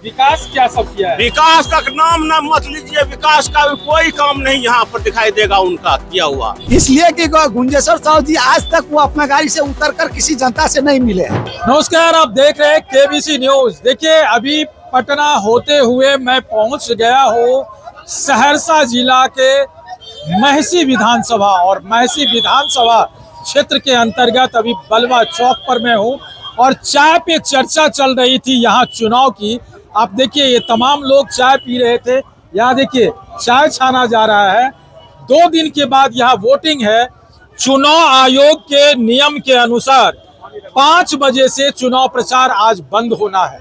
विकास क्या सब किया है? विकास का नाम न मत लीजिए, विकास का भी कोई काम नहीं यहाँ पर दिखाई देगा उनका किया हुआ। इसलिए कि गुंजेश्वर साहू जी आज तक वो अपना गाड़ी से उतरकर किसी जनता से नहीं मिले। नमस्कार, आप देख रहे हैं केबीसी न्यूज। देखिए, अभी पटना होते हुए मैं पहुंच गया हूँ सहरसा जिला के महसी विधानसभा, और महसी विधानसभा क्षेत्र के अंतर्गत अभी बलवा चौक पर मैं हूँ और चाय पे चर्चा चल रही थी यहाँ चुनाव की। आप देखिए, ये तमाम लोग चाय पी रहे थे। यहाँ देखिए, चाय छाना जा रहा है। 2 दिन के बाद यहाँ वोटिंग है। चुनाव आयोग के नियम के अनुसार 5 बजे से चुनाव प्रचार आज बंद होना है,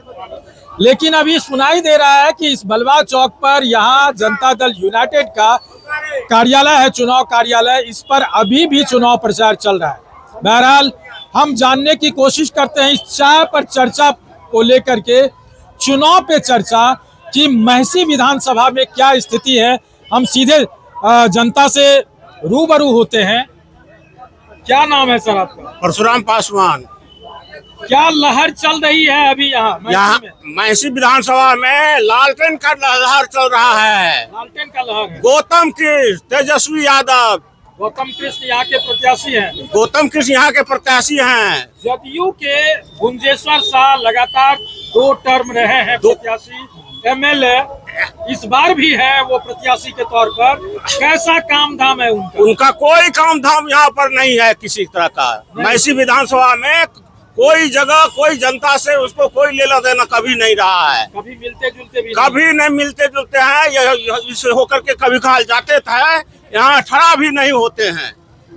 लेकिन अभी सुनाई दे रहा है कि इस बलवा चौक पर यहाँ जनता दल यूनाइटेड का कार्यालय है, चुनाव कार्यालय, इस पर अभी भी चुनाव प्रचार चल रहा है। बहरहाल हम जानने की कोशिश करते हैं इस चाय पर चर्चा को लेकर के, चुनाव पे चर्चा कि महसी विधानसभा में क्या स्थिति है। हम सीधे जनता से रूबरू होते हैं। क्या नाम है सर आपका? परशुराम पासवान। क्या लहर चल रही है अभी यहाँ महसी विधानसभा में? लालटेन का लहर चल रहा है। लालटेन का लहर है। गौतम कृष्ण, तेजस्वी यादव। गौतम कृष्ण यहाँ के प्रत्याशी हैं। गौतम कृष्ण यहाँ के प्रत्याशी हैं। जदयू के गुंजेश्वर शाह लगातार 2 टर्म रहे हैं प्रत्याशी, एमएलए इस बार भी है वो प्रत्याशी के तौर पर। कैसा काम धाम है उनका? उनका कोई काम धाम यहाँ पर नहीं है किसी तरह का। महसी विधानसभा में कोई जगह कोई जनता से उसको कोई लेना देना कभी नहीं रहा है। कभी मिलते जुलते भी कभी नहीं मिलते जुलते हैं। इसे होकर के कभी कहा जाते थे, यहाँ खड़ा भी नहीं होते हैं।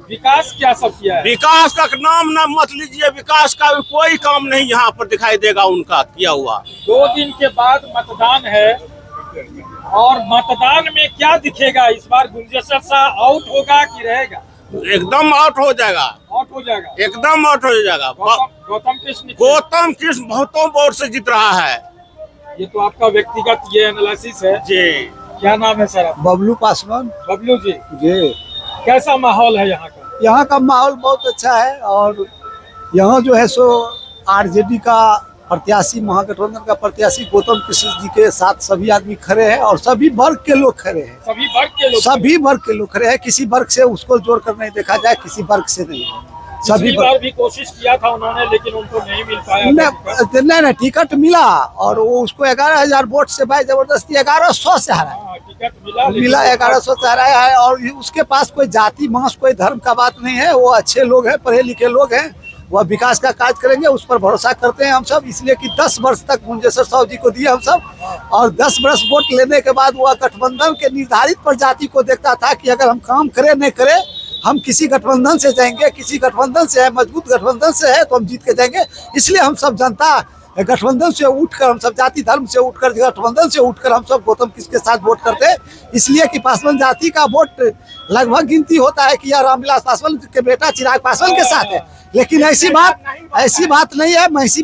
विकास क्या सब किया है? विकास का नाम न मत लीजिए, विकास का भी कोई काम नहीं यहाँ पर दिखाई देगा उनका किया हुआ। 2 दिन के बाद मतदान है और मतदान में क्या दिखेगा इस बार? गुंजेश्वर शाह आउट होगा कि रहेगा? एकदम आउट हो जाएगा। आउट हो जाएगा, एकदम आउट हो जाएगा। गौतम कृष्ण बहुतों वोट से जीत रहा है। ये तो आपका व्यक्तिगत ये एनालिसिस है जी। क्या नाम है सर? बबलू पासवान। बबलू जी, जी। कैसा माहौल है यहाँ का? यहाँ का माहौल बहुत अच्छा है और यहाँ जो है सो आरजेडी का प्रत्याशी, महागठबंधन का प्रत्याशी गौतम कृष्ण जी के साथ सभी आदमी खड़े हैं और सभी वर्ग के लोग खड़े हैं। सभी वर्ग के लोग खड़े हैं। किसी वर्ग से उसको जोड़ कर नहीं देखा जाए, किसी वर्ग से नहीं। सभी बार भी कोशिश किया था उन्होंने, लेकिन उनको नहीं मिल पाया। नहीं, टिकट मिला और वो उसको 11,000 वोट से भाई जबरदस्ती 1100 से हराया। टिकट मिला 1100 से हराया है और उसके पास कोई जाति मांस कोई धर्म का बात नहीं है। वो अच्छे लोग हैं, पढ़े लिखे लोग हैं, वह विकास का कार्य करेंगे, उस पर भरोसा करते हैं हम सब। इसलिए कि 10 वर्ष तक गुंजेश्वर साहू जी को दिए हम सब, और 10 वर्ष वोट लेने के बाद वह गठबंधन के निर्धारित प्रजाति को देखता था कि अगर हम काम करें नहीं करें, हम किसी गठबंधन से जाएंगे, किसी गठबंधन से है, मजबूत गठबंधन से है तो हम जीत के जाएंगे। इसलिए हम सब जनता गठबंधन से उठकर, हम सब जाति धर्म से उठकर, गठबंधन से उठकर हम सब गौतम कृष्ण के साथ वोट करते हैं। इसलिए कि पासवान जाति का वोट लगभग गिनती होता है कि यार रामविलास पासवान के बेटा चिराग पासवान के साथ है, लेकिन ऐसी बात नहीं है। महसी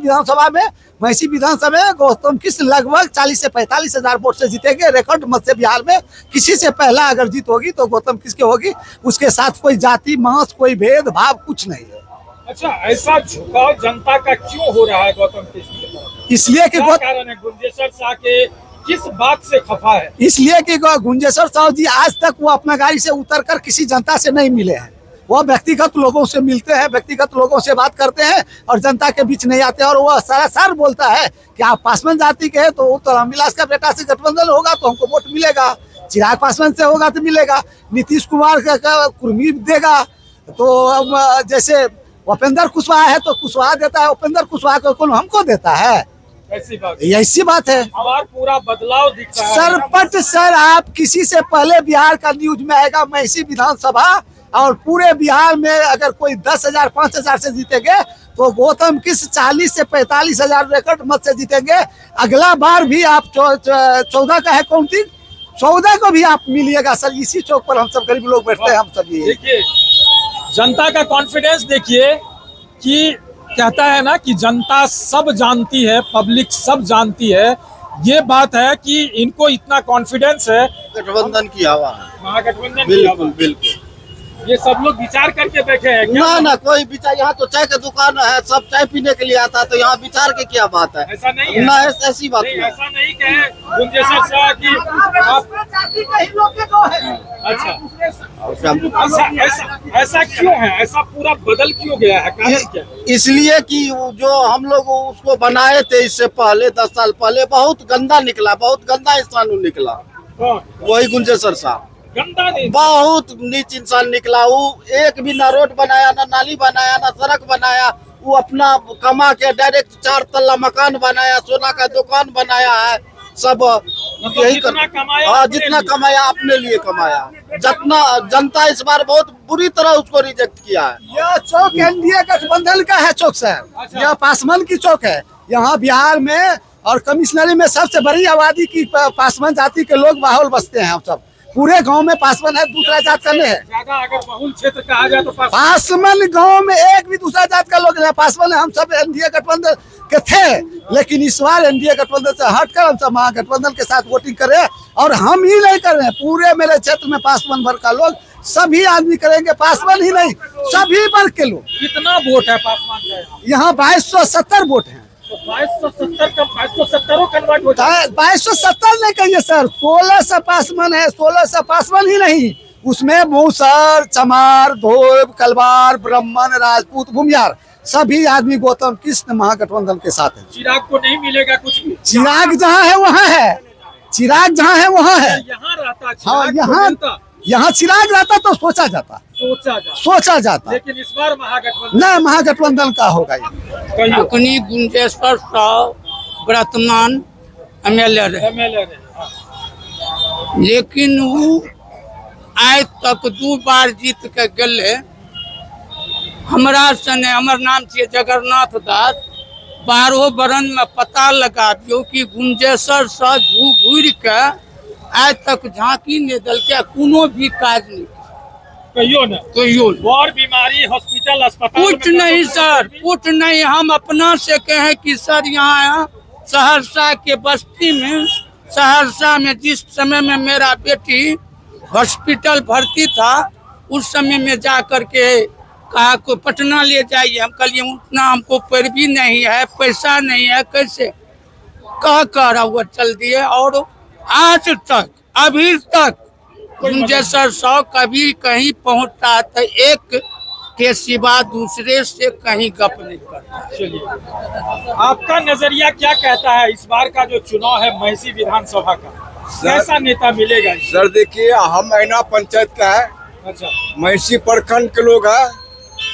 विधानसभा में गौतम कृष्ण लगभग 40 से 45 हजार वोट से जीतेंगे। रिकॉर्ड मध्य बिहार में किसी से पहला अगर जीत होगी तो गौतम कृष्ण की होगी। उसके साथ कोई जाति मांस कोई भेदभाव कुछ नहीं है। अच्छा, ऐसा झुकाव जनता का क्यों हो रहा है गौतम कृष्ण की तरफ? इसलिए कि कारण है गुंजेश्वर शाह के किस बात से खफा है? इसलिए कि गुंजेश्वर साहू जी आज तक वो अपना गाड़ी से उतरकर किसी जनता से नहीं मिले हैं। वो व्यक्तिगत लोगों से मिलते हैं, व्यक्तिगत लोगों से बात करते हैं और जनता के बीच नहीं आते। और वो सरासर बोलता है कि आप पासवान जाति के हैं तो रामविलास का बेटा से गठबंधन होगा तो हमको वोट मिलेगा, चिराग पासवान से होगा तो मिलेगा, नीतीश कुमार का कुर्मी देगा तो जैसे उपेंद्र कुशवाहा है तो कुशवाहा देता है, उपेंद्र कुशवाहा को कौन हमको देता है? ऐसी बात है। हमारा पूरा बदलाव दिखता है। सरपट सर, आप किसी से पहले बिहार का न्यूज में आएगा महसी विधानसभा, और पूरे बिहार में अगर कोई 10,000 5,000 से जीतेंगे तो गौतम कृष्ण 40 से 45 हजार रिकॉर्ड मत से जीतेंगे। अगला बार भी आप 14 का है काउंटिंग, 14 को भी आप मिलिएगा सर। इसी चौक पर हम सब गरीब लोग बैठते हैं। हम सब देखिए, जनता का कॉन्फिडेंस देखिए कि कहता है ना कि जनता सब जानती है, पब्लिक सब जानती है। ये बात है कि इनको इतना कॉन्फिडेंस है। गठबंधन की हवा, महागठबंधन बिल्कुल बिल्कुल। ये सब लोग विचार करके बैठे हैं क्या? ना ना कोई विचार, यहाँ तो चाय का दुकान है, सब चाय पीने के लिए आता है, तो यहाँ विचार के क्या बात है? ऐसा नहीं है। ना ऐसी बात नहीं, नहीं। ऐसा नहीं कहे गुंजेश्वर साहब कि आप अच्छा ऐसा क्यों है? ऐसा पूरा बदल क्यों गया है? कारण क्या है? इसलिए कि जो हम लोग उसको बनाए थे इससे पहले 10 साल पहले, बहुत गंदा निकला, बहुत गंदा इंसान निकला। कौन? वही गुंजेश्वर साहब गंदा नहीं। बहुत नीच इंसान निकला। वो एक भी ना रोड बनाया, ना नाली बनाया, ना सड़क बनाया। वो अपना कमा के डायरेक्ट 4 तल्ला मकान बनाया, सोना का दुकान बनाया है, सब यही कर। जितना कमाया हाँ, अपने जितना लिए। कमाया अपने लिए कमाया। जितना जनता इस बार बहुत बुरी तरह उसको रिजेक्ट किया है। यह चौक एनडीए गठबंधन का है चौक सर। अच्छा। यह पासवान की चौक है। यहाँ बिहार में और कमिश्नरी में सबसे बड़ी आबादी की पासवान जाति के लोग माहौल बसते हैं। हम सब पूरे गांव में पासवान है, दूसरा जात का नहीं है। ज्यादा अगर बहुल क्षेत्र कहा जाए तो पासवान गांव में एक भी दूसरा जात का लोग नहीं। पासवान हम सब एनडीए गठबंधन के थे, लेकिन इस बार एनडीए गठबंधन से हटकर हम सब महागठबंधन के साथ वोटिंग करें। और हम ही नहीं कर रहे हैं, पूरे मेरे क्षेत्र में पासवान भर का लोग सभी आदमी करेंगे। पासवान ही नहीं, सभी वर्ग के लोग। कितना वोट है पासवान का यहाँ? यहाँ 2270 वोट है। तो 2270 का 2270 कन्वर्ट हो जाए। 2270 नहीं कहिए सर, 1600 पासवान है। 1600 पासवान ही नहीं, उसमें मूसर, चमार, धोब, कलवार, ब्राह्मण, राजपूत, भूमियार सभी आदमी गौतम कृष्ण महागठबंधन के साथ है। चिराग को नहीं मिलेगा कुछ भी। चिराग जहाँ है वहाँ है, चिराग जहाँ है वहाँ है। यहाँ रहता हाँ, चिराग को यहाँ मिलता, यहाँ चिराग रहता तो सोचा जाता, सोचा जाता। लेकिन इस बार महागठबंधन न महागठबंधन का होगा ये। कहियो अखनी गुंजेश्वर साहब वर्तमान एमएलए रहे, एमएलए ने। हाँ। लेकिन वो आज तक 2 बार जीत के गले। हमरा सने, हमर नाम छियै जगन्नाथ दास। 12 बरन में पता लगा दियो कि गुंजेश्वर साहब घूर के आज तक झांकी नहीं दलके, कोनो भी काज नहीं कहियो न कहियो। और बीमारी हॉस्पिटल अस्पताल कुछ में नहीं तो सर, कुछ नहीं। हम अपना से कहें कि सर यहाँ सहरसा के बस्ती में, सहरसा में जिस समय में मेरा बेटी हॉस्पिटल भर्ती था, उस समय में जा कर के कहा को पटना ले जाइए। हम कहलिए उतना हमको पैरवी नहीं है, पैसा नहीं है, कैसे कह कर वो चल दिए। और आज तक अभी तक गुंजेश्वर साहब कभी कहीं पहुंचता है तो एक के सिवा दूसरे से कहीं गप नहीं करता। चलिए, आपका नजरिया क्या कहता है इस बार का जो चुनाव है महिषी विधानसभा का? कैसा नेता मिलेगा? सर देखिए, हम ऐना पंचायत का है, अच्छा, महिषी प्रखंड के लोग है।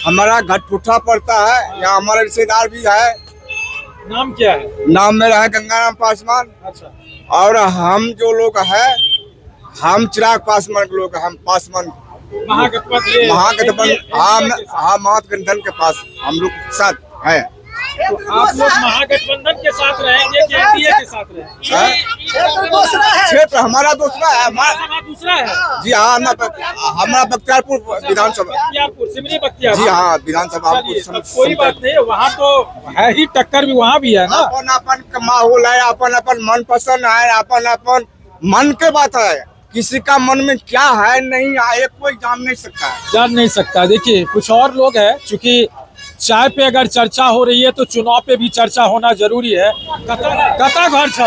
हमारा घटपुठा पड़ता है, यहाँ हमारा रिश्तेदार भी है। नाम क्या है? नाम मेरा है गंगाराम पासवान। अच्छा, और हम जो लोग है, हम चिराग पासवान के लोग हैं। हम पासवान महागठबंधन हाँ महागठबंधन के पास हम लोग साथ है। तो आप लोग महागठबंधन के साथ रहेंगे कि एनडीए के साथ रहेंगे? क्षेत्र हमारा दूसरा है। विधानसभा दूसरा है। जी हाँ, हमारा बख्तियारपुर विधानसभा। बख्तियारपुर, सिमरी बख्तियारपुर। जी हाँ, विधानसभा। चलिए, तब कोई बात नहीं, वहाँ तो है ही, टक्कर भी वहाँ भी है ना। अपन अपन का माहौल है, अपन अपन मन पसंद है, अपन अपन मन के बात है। किसी का मन में क्या है नहीं है, कोई जान नहीं सकता है। जान नहीं सकता। देखिए, कुछ और लोग हैं, चूंकि चाय पे अगर चर्चा हो रही है तो चुनाव पे भी चर्चा होना जरूरी है। कता घर छ?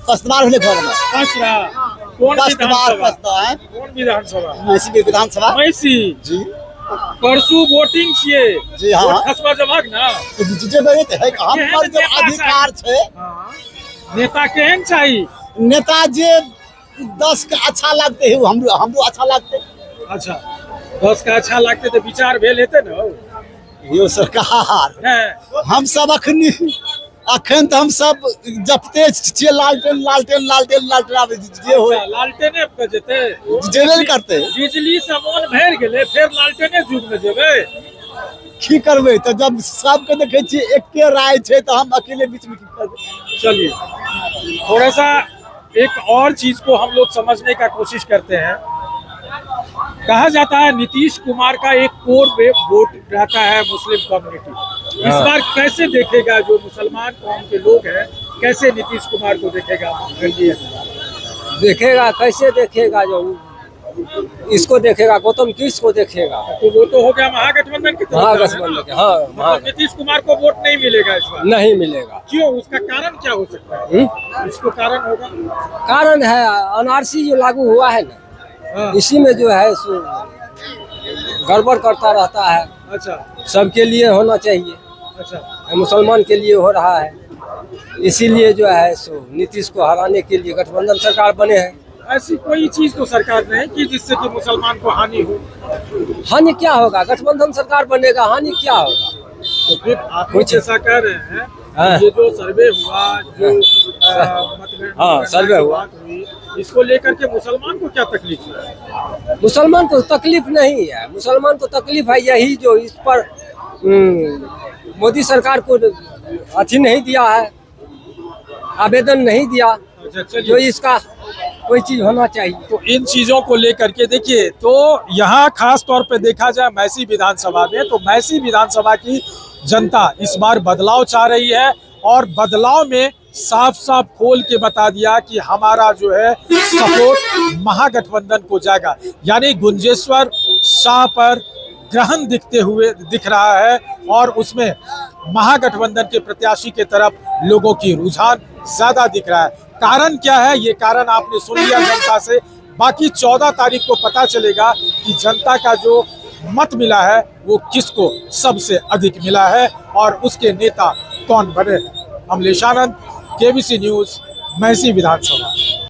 कस्तबार होने घर में कसरा। कौन विधानसभा? कौन विधानसभा? महिषी विधानसभा। महिषी जी परसू वोटिंग छिए। जी हाँ। वोट खसबा जमाक ना। हमर जो अधिकार छे। नेता केहन चाहिए? नेता जे 10 का अच्छा लगते है, हमरो अच्छा लगते। अच्छा, 10 का अच्छा लगते तो विचार भेल हेते न। यो सरकार है। हम सब अखन तो हम सब जपते छिए लालटेन लालटेन लालटेन लालटेन जे हो लालटेने पे जेते, जेबे नहीं करते। बिजली से मन भर गेले, फिर लालटेने जुग में जेबे। की करबे तो जब सबके देखे छिए एके राय छे तो हम अकेले बीच में की करबे। चलिए, थोड़ा सा एक और चीज को हम लोग समझने का कोशिश करते हैं। कहा जाता है नीतीश कुमार का एक कोर वोट रहता है मुस्लिम कम्युनिटी। इस बार कैसे देखेगा जो मुसलमान कौम के लोग हैं, कैसे नीतीश कुमार को देखेगा? देखेगा कैसे देखेगा, जो इसको देखेगा, गौतम किसको देखेगा? तो वो तो हो गया महागठबंधन की तरफ से, है महागठबंधन ना? के, हाँ मतलब नीतीश कुमार को वोट नहीं मिलेगा इस बार। नहीं मिलेगा। क्यों, उसका कारण क्या हो सकता है? इसको कारण होगा कारण है एनआरसी जो लागू हुआ है ना, हाँ, इसी में जो है सो गड़बड़ करता रहता है। अच्छा सबके लिए होना चाहिए, अच्छा। मुसलमान के लिए हो रहा है, इसीलिए जो है सो नीतीश को हराने के लिए गठबंधन सरकार बने हैं। ऐसी कोई चीज तो सरकार ने की जिससे कि मुसलमान को हानि हो। हानि क्या होगा? गठबंधन सरकार बनेगा, हानि क्या होगा? तो फिर आप कुछ- जैसा कह रहे हैं, हाँ। ये जो सर्वे हुआ, जो मतगणना हाँ, सर्वे की हुआ। बात हुई, इसको लेकर के मुसलमान को क्या तकलीफ है? मुसलमान को तकलीफ नहीं है, मुसलमान को तकलीफ है यही जो इस पर मोदी सरकार को अथी नहीं दिया है, आवेदन नहीं दिया, अच्छा, जो चलिए। इसका कोई चीज होना चाहिए। तो इन चीजों को लेकर के देखिए, तो यहाँ खास तौर पे देखा जाए मैसी विधानसभा में, तो मैसी विधानसभा की जनता इस बार बदलाव चाह रही है और बदलाव में साफ साफ खोल के बता दिया कि हमारा जो है सपोर्ट महागठबंधन को जाएगा। यानी गुंजेश्वर शाह पर ग्रहण दिख रहा है और उसमें महागठबंधन के प्रत्याशी के तरफ लोगों की रुझान ज्यादा दिख रहा है। कारण क्या है, ये कारण आपने सुन लिया जनता से। बाकी 14 तारीख को पता चलेगा कि जनता का जो मत मिला है वो किसको सबसे अधिक मिला है और उसके नेता कौन बने हैं। अमलेश आनंद, केबीसी न्यूज, मैसी विधानसभा।